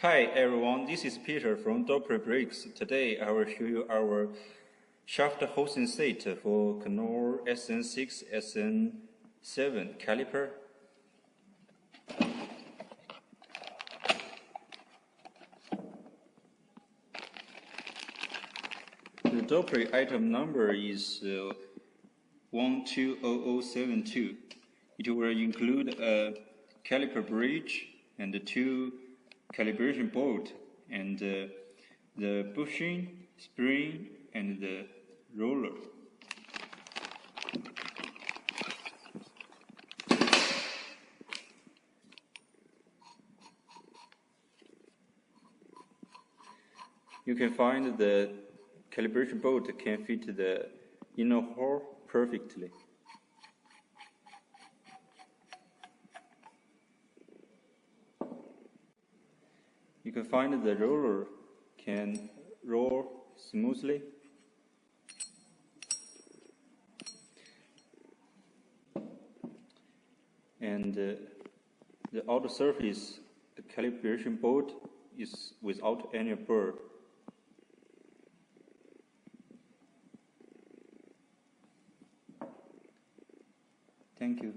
Hi everyone, this is Peter from Doppler Brakes. Today I will show you our shaft housing set for Knorr SN6 SN7 Caliper. The Doppler item number is 120072. It will include a caliper bridge and two calibration bolt and the bushing, spring and the roller. You can find the calibration bolt can fit the inner hole perfectly. You can find the roller can roll smoothly. And the outer surface, the calibration bolt is without any burr. Thank you.